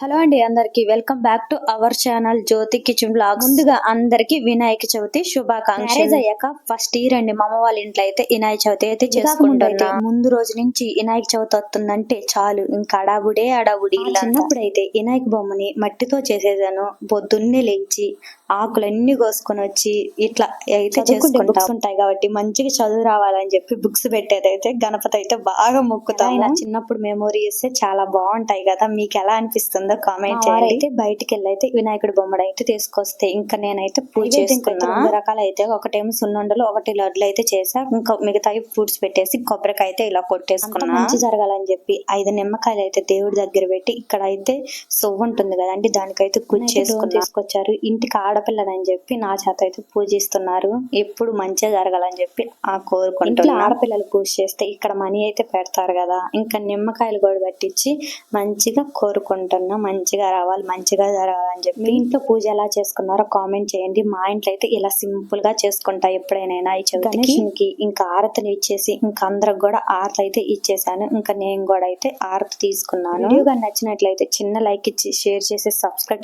Hello అండి, అందరికి welcome back to our channel Jyothi kitchen blog. ముందుగా అందరికి వినాయక చవితి శుభాకాంక్షలు. మ్యారేజ్ అయ్యాక ఫస్ట్ ఇయర్ అండి మా అమ్మ వాళ్ళ ఇంట్లో అయితే వినాయక చవితి అయితే చేసుకుంటున్నా. ముందు రోజు నుంచి వినాయక చవితి వస్తుందంటే చాలు ఇంకా అడాబుడే అడాబుడి. చిన్నప్పుడు అయితే వినాయక బొమ్మని మట్టితో చేసేదాను. పొద్దున్నే లేచి ఆకులన్నీ కోసుకొని వచ్చి ఇట్లా అయితే చేసుకుంటా ఉంటాయి కాబట్టి మంచిగా చదువు రావాలని చెప్పి బుక్స్ పెట్టేదైతే గణపతి అయితే బాగా మొక్కుతాము. చిన్నప్పుడు మెమోరీస్ చాలా బాగుంటాయి కదా, మీకు ఎలా అనిపిస్తుందో కామెంట్ చేయండి. అయితే బయటికి వెళ్ళి అయితే వినాయకుడి బొమ్మడు అయితే తీసుకొస్తే ఇంకా నేనైతే పూజ చేసుకున్నా. 2 రకాలు అయితే, ఒకటేమో సున్నుండలు, ఒకటి లడ్లు అయితే చేసా. ఇంకా మిగతా ఫ్రూట్స్ పెట్టేసి కొబ్బరికాయ అయితే ఇలా కొట్టేసుకున్నా. మంచి జరగాలని చెప్పి 5 నిమ్మకాయలు అయితే దేవుడి దగ్గర పెట్టి, ఇక్కడ అయితే సొవ్వు ఉంటుంది కదండి దానికైతే పూజ చేసుకుని తీసుకొచ్చారు. ఇంటికి ఆడపిల్లని చెప్పి నా చేత అయితే పూజిస్తున్నారు. ఎప్పుడు మంచిగా జరగాలని చెప్పి కోరుకుంటున్నా. ఆడపిల్లలు పూజ చేస్తే ఇక్కడ మనీ అయితే పెడతారు కదా, ఇంకా నిమ్మకాయలు కూడా పట్టించి మంచిగా కోరుకుంటున్నా. మంచిగా రావాలి, మంచిగా జరగాలని చెప్పి. మీ ఇంట్లో పూజ ఎలా చేసుకున్నారో కామెంట్ చేయండి. మా ఇంట్లో అయితే ఇలా సింపుల్ గా చేసుకుంటా ఎప్పుడైనా. ఈ గణేషునికి ఇంకా ఆరతిని ఇచ్చేసి ఇంకా అందరికి కూడా ఆరతి అయితే ఇచ్చేసాను. ఇంకా నేను కూడా అయితే ఆరతి తీసుకున్నాను. వీడియో నచ్చినట్లయితే చిన్న లైక్ ఇచ్చి షేర్ చేసి సబ్స్క్రైబ్